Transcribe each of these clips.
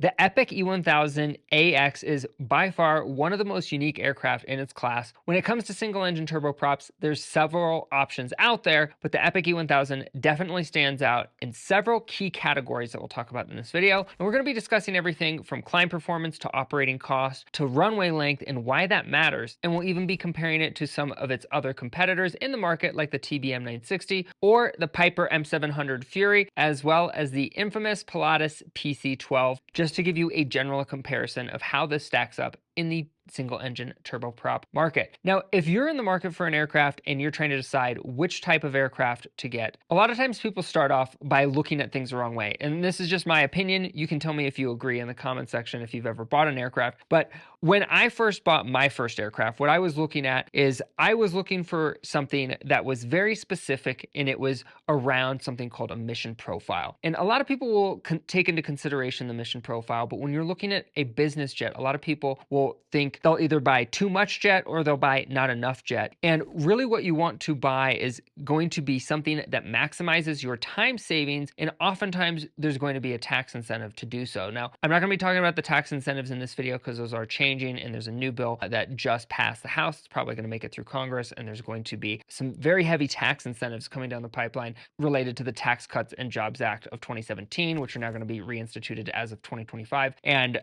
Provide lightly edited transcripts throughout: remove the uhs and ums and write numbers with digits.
The Epic E1000 AX is by far one of the most unique aircraft in its class. When it comes to single-engine turboprops, there's several options out there, but the Epic E1000 definitely stands out in several key categories that we'll talk about in this video. And we're going to be discussing everything from climb performance to operating cost to runway length and why that matters. And we'll even be comparing it to some of its other competitors in the market like the TBM 960 or the Piper M700 Fury, as well as the infamous Pilatus PC-12, just to give you a general comparison of how this stacks up in the single engine turboprop market. Now, if you're in the market for an aircraft and you're trying to decide which type of aircraft to get, a lot of times people start off by looking at things the wrong way. And this is just my opinion. You can tell me if you agree in the comment section if you've ever bought an aircraft. But when I first bought my first aircraft, what I was looking at is I was looking for something that was very specific, and it was around something called a mission profile. And a lot of people will take into consideration the mission profile, but when you're looking at a business jet, a lot of people will think they'll either buy too much jet or they'll buy not enough jet. And really what you want to buy is going to be something that maximizes your time savings, and oftentimes there's going to be a tax incentive to do so. Now, I'm not going to be talking about the tax incentives in this video because those are changing, and there's a new bill that just passed the House. It's probably going to make it through Congress, and there's going to be some very heavy tax incentives coming down the pipeline related to the Tax Cuts and Jobs Act of 2017, which are now going to be reinstituted as of 2025. And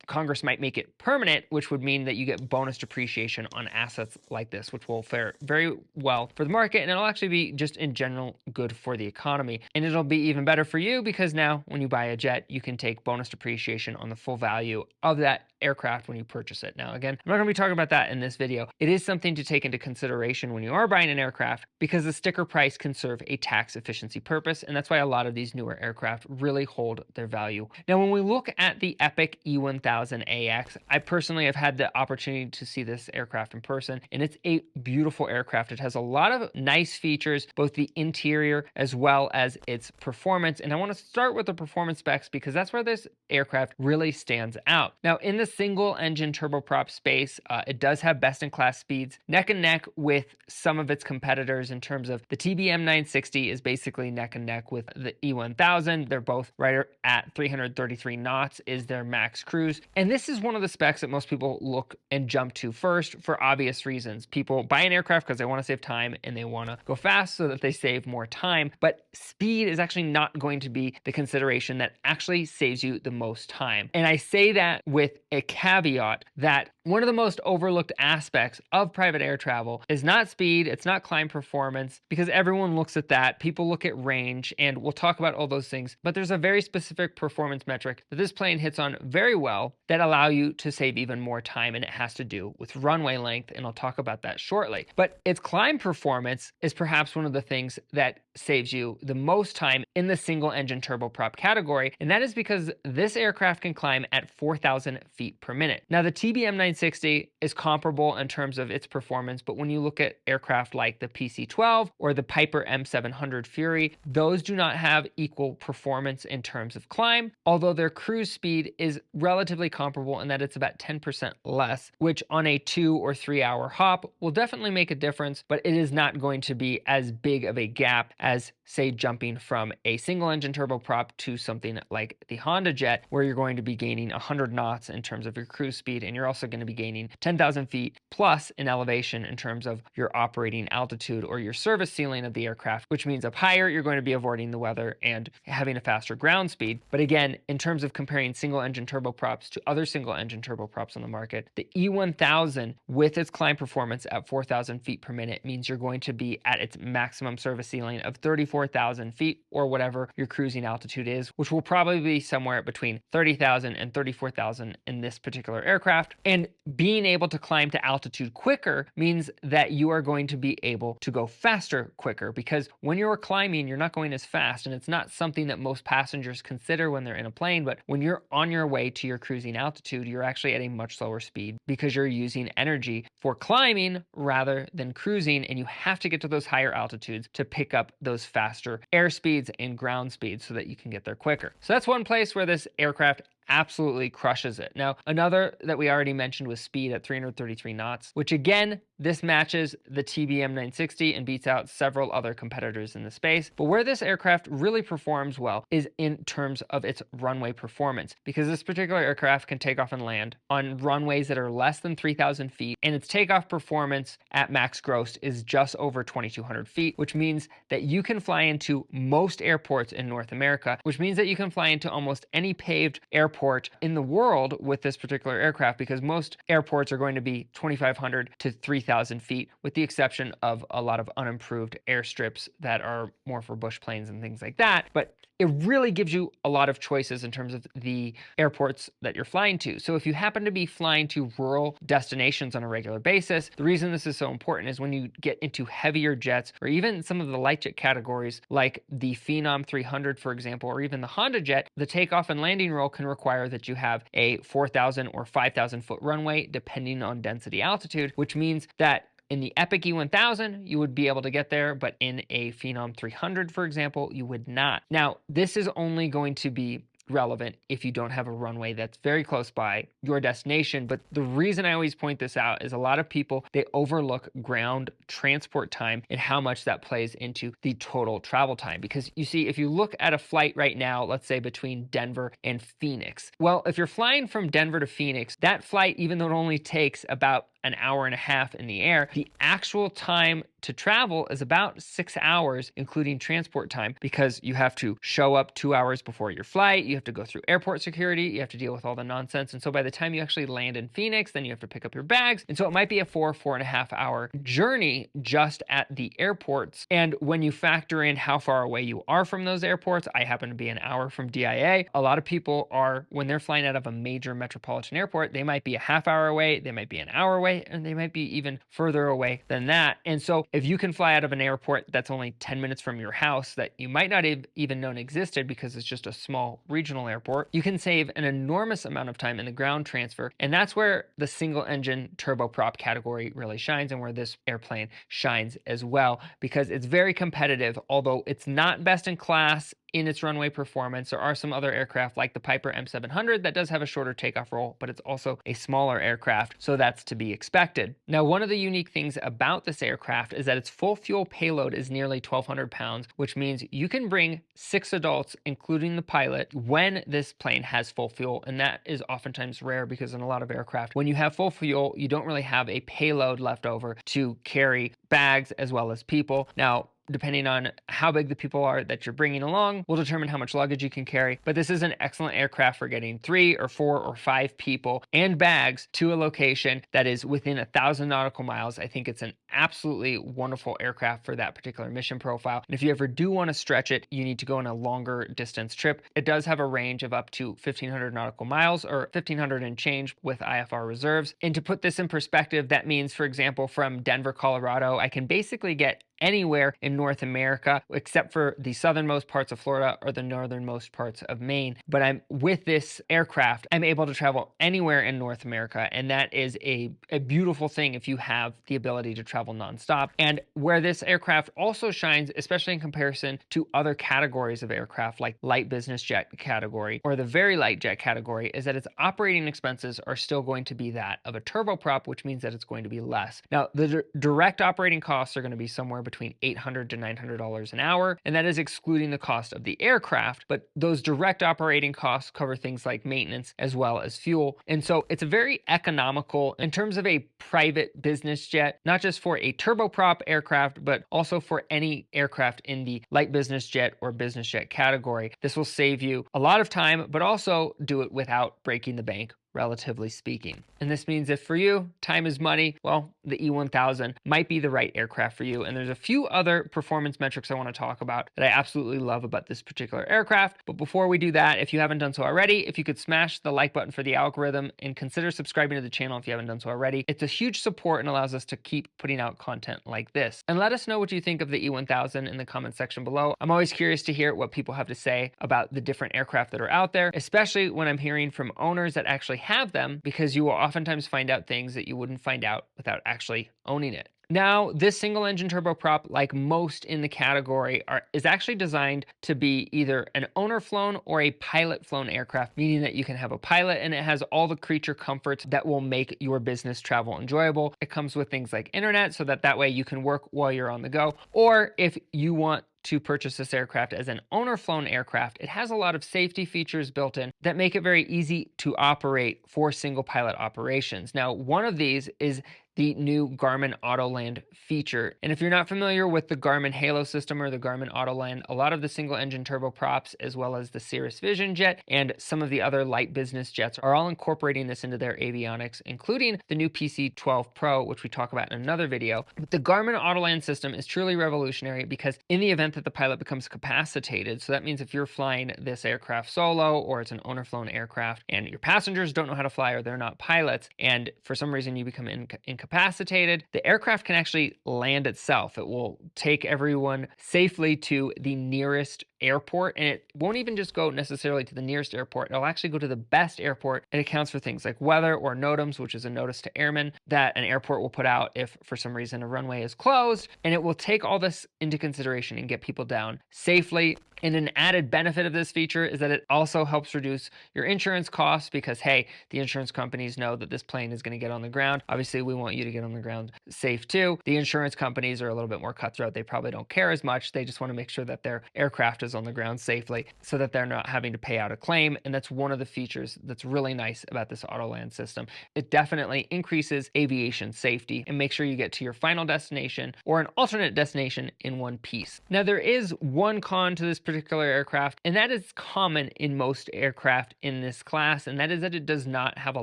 Congress might make it permanent, which would mean that you get bonus depreciation on assets like this, which will fare very well for the market, and it'll actually be just in general good for the economy. And it'll be even better for you because now when you buy a jet, you can take bonus depreciation on the full value of that aircraft when you purchase it. Now, again, I'm not going to be talking about that in this video. It is something to take into consideration when you are buying an aircraft because the sticker price can serve a tax efficiency purpose, and that's why a lot of these newer aircraft really hold their value. Now, when we look at the Epic E1000 AX, I personally have had the opportunity to see this aircraft in person, and it's a beautiful aircraft. It has a lot of nice features, both the interior as well as its performance. And I want to start with the performance specs because that's where this aircraft really stands out. Now, in the single engine turboprop space, it does have best in class speeds, neck and neck with some of its competitors in terms of the TBM 960 is basically neck and neck with the E1000. They're both right at 333 knots is their max cruise. And this is one of the specs that most people look and jump to first for obvious reasons. People buy an aircraft because they want to save time and they want to go fast so that they save more time. But speed is actually not going to be the consideration that actually saves you the most time. And I say that with a caveat that one of the most overlooked aspects of private air travel is not speed, it's not climb performance, because everyone looks at that. People look at range, and we'll talk about all those things. But there's a very specific performance metric that this plane hits on very well that allow you to save even more time, and it has to do with runway length, and I'll talk about that shortly. But its climb performance is perhaps one of the things that saves you the most time in the single engine turboprop category, and that is because this aircraft can climb at 4,000 feet per minute. Now, the TBM 960 is comparable in terms of its performance, but when you look at aircraft like the PC-12 or the Piper M700 Fury, those do not have equal performance in terms of climb, although their cruise speed is relatively comparable in that it's about 10% less, which on a 2 or 3 hour hop will definitely make a difference, but it is not going to be as big of a gap as, say, jumping from a single engine turboprop to something like the HondaJet, where you're going to be gaining 100 knots in terms of your cruise speed, and you're also going to be gaining 10,000 feet plus in elevation in terms of your operating altitude or your service ceiling of the aircraft, which means up higher, you're going to be avoiding the weather and having a faster ground speed. But again, in terms of comparing single engine turboprops to other single engine turboprops on the market, the E1000 with its climb performance at 4,000 feet per minute means you're going to be at its maximum service ceiling of 34,000 feet or whatever your cruising altitude is, which will probably be somewhere between 30,000 and 34,000 in this particular aircraft. And being able to climb to altitude quicker means that you are going to be able to go faster quicker, because when you're climbing, you're not going as fast, and it's not something that most passengers consider when they're in a plane. But when you're on your way to your cruising altitude, you're actually at a much slower speed because you're using energy for climbing rather than cruising, and you have to get to those higher altitudes to pick up those faster air speeds and ground speeds so that you can get there quicker. So that's one place where this aircraft absolutely crushes it. Now, another that we already mentioned was speed at 333 knots, which again, this matches the TBM 960 and beats out several other competitors in the space. But where this aircraft really performs well is in terms of its runway performance, because this particular aircraft can take off and land on runways that are less than 3,000 feet, and its takeoff performance at max gross is just over 2,200 feet, which means that you can fly into most airports in North America, which means that you can fly into almost any paved airport in the world with this particular aircraft, because most airports are going to be 2,500 to 3,000 feet, with the exception of a lot of unimproved airstrips that are more for bush planes and things like that. But it really gives you a lot of choices in terms of the airports that you're flying to. So if you happen to be flying to rural destinations on a regular basis, the reason this is so important is when you get into heavier jets, or even some of the light jet categories like the Phenom 300, for example, or even the HondaJet, the takeoff and landing rule can require that you have a 4,000 or 5,000 foot runway, depending on density altitude, which means that in the Epic E1000, you would be able to get there, but in a Phenom 300, for example, you would not. Now, this is only going to be relevant if you don't have a runway that's very close by your destination. But the reason I always point this out is a lot of people, they overlook ground transport time and how much that plays into the total travel time. Because you see, if you look at a flight right now, let's say between Denver and Phoenix, well, if you're flying from Denver to Phoenix, that flight, even though it only takes about an hour and a half in the air, the actual time to travel is about 6 hours, including transport time, because you have to show up 2 hours before your flight, you have to go through airport security, you have to deal with all the nonsense. And so by the time you actually land in Phoenix, then you have to pick up your bags. And so it might be a 4.5 hour journey just at the airports. And when you factor in how far away you are from those airports, I happen to be an hour from DIA. A lot of people are, when they're flying out of a major metropolitan airport, they might be a half hour away, they might be an hour away, and they might be even further away than that. And so if you can fly out of an airport that's only 10 minutes from your house that you might not have even known existed because it's just a small regional airport, you can save an enormous amount of time in the ground transfer. And that's where the single engine turboprop category really shines, and where this airplane shines as well, because it's very competitive. Although it's not best in class in its runway performance, there are some other aircraft like the Piper M700 that does have a shorter takeoff roll, but it's also a smaller aircraft, so that's to be expected. Now, one of the unique things about this aircraft is that its full fuel payload is nearly 1,200 pounds, which means you can bring 6 adults, including the pilot, when this plane has full fuel. And that is oftentimes rare, because in a lot of aircraft, when you have full fuel, you don't really have a payload left over to carry bags as well as people. Now, depending on how big the people are that you're bringing along, will determine how much luggage you can carry. But this is an excellent aircraft for getting 3 or 4 or 5 people and bags to a location that is within 1,000 nautical miles. I think it's an absolutely wonderful aircraft for that particular mission profile. And if you ever do want to stretch it, you need to go on a longer distance trip. It does have a range of up to 1,500 nautical miles, or 1,500 and change with IFR reserves. And to put this in perspective, that means, for example, from Denver, Colorado, I can basically get anywhere in North America except for the southernmost parts of Florida or the northernmost parts of Maine. But with this aircraft, I'm able to travel anywhere in North America, and that is a beautiful thing if you have the ability to travel nonstop. And where this aircraft also shines, especially in comparison to other categories of aircraft like light business jet category or the very light jet category, is that its operating expenses are still going to be that of a turboprop, which means that it's going to be less. Now, the direct operating costs are going to be somewhere between $800 to $900 an hour, and that is excluding the cost of the aircraft. But those direct operating costs cover things like maintenance as well as fuel. And so it's a very economical in terms of a private business jet, not just for a turboprop aircraft, but also for any aircraft in the light business jet or business jet category. This will save you a lot of time, but also do it without breaking the bank, relatively speaking. And this means if for you, time is money, well, the E1000 might be the right aircraft for you. And there's a few other performance metrics I want to talk about that I absolutely love about this particular aircraft. But before we do that, if you haven't done so already, if you could smash the like button for the algorithm and consider subscribing to the channel if you haven't done so already. It's a huge support and allows us to keep putting out content like this. And let us know what you think of the E1000 in the comment section below. I'm always curious to hear what people have to say about the different aircraft that are out there, especially when I'm hearing from owners that actually have them, because you will oftentimes find out things that you wouldn't find out without actually owning it. Now, this single engine turboprop, like most in the category, is actually designed to be either an owner flown or a pilot flown aircraft, meaning that you can have a pilot and it has all the creature comforts that will make your business travel enjoyable. It comes with things like internet so that way you can work while you're on the go. Or if you want to purchase this aircraft as an owner flown aircraft, it has a lot of safety features built in that make it very easy to operate for single pilot operations. Now, one of these is the new Garmin Autoland feature. And if you're not familiar with the Garmin Halo system or the Garmin Autoland, a lot of the single engine turboprops, as well as the Cirrus Vision Jet and some of the other light business jets, are all incorporating this into their avionics, including the new PC-12 Pro, which we talk about in another video. But the Garmin Autoland system is truly revolutionary because in the event that the pilot becomes capacitated, so that means if you're flying this aircraft solo or it's an owner flown aircraft and your passengers don't know how to fly or they're not pilots, and for some reason you become incapacitated, the aircraft can actually land itself. It will take everyone safely to the nearest airport, and it won't even just go necessarily to the nearest airport. It'll actually go to the best airport. It accounts for things like weather, or NOTAMs, which is a notice to airmen that an airport will put out if for some reason a runway is closed, and it will take all this into consideration and get people down safely. And an added benefit of this feature is that it also helps reduce your insurance costs because, hey, the insurance companies know that this plane is going to get on the ground. Obviously, we want you to get on the ground safe too. The insurance companies are a little bit more cutthroat. They probably don't care as much. They just want to make sure that their aircraft is on the ground safely so that they're not having to pay out a claim. And that's one of the features that's really nice about this Autoland system. It definitely increases aviation safety and makes sure you get to your final destination or an alternate destination in one piece. Now, there is one con to this particular aircraft, and that is common in most aircraft in this class, and that is that it does not have a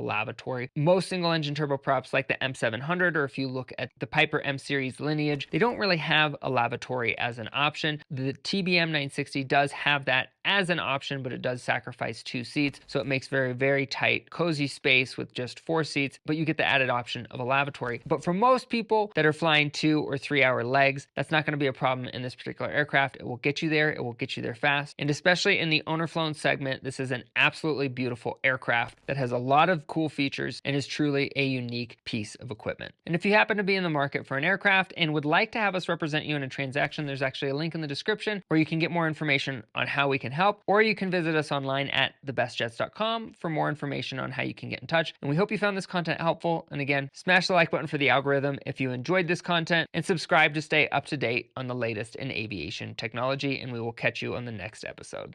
lavatory. Most single engine turboprops like the M700, or if you look at the Piper M series lineage, they don't really have a lavatory as an option. The TBM 960 does have that as an option, but it does sacrifice 2 seats, so it makes very tight, cozy space with just 4 seats, but you get the added option of a lavatory. But for most people that are flying 2 or 3 hour legs, that's not going to be a problem in this particular aircraft. It will get you there, it will get you there fast, and especially in the owner flown segment, this is an absolutely beautiful aircraft that has a lot of cool features and is truly a unique piece of equipment. And if you happen to be in the market for an aircraft and would like to have us represent you in a transaction, there's actually a link in the description where you can get more information on how we can help, or you can visit us online at thebestjets.com for more information on how you can get in touch. And we hope you found this content helpful. And again, smash the like button for the algorithm if you enjoyed this content, and subscribe to stay up to date on the latest in aviation technology. And we will catch you on the next episode.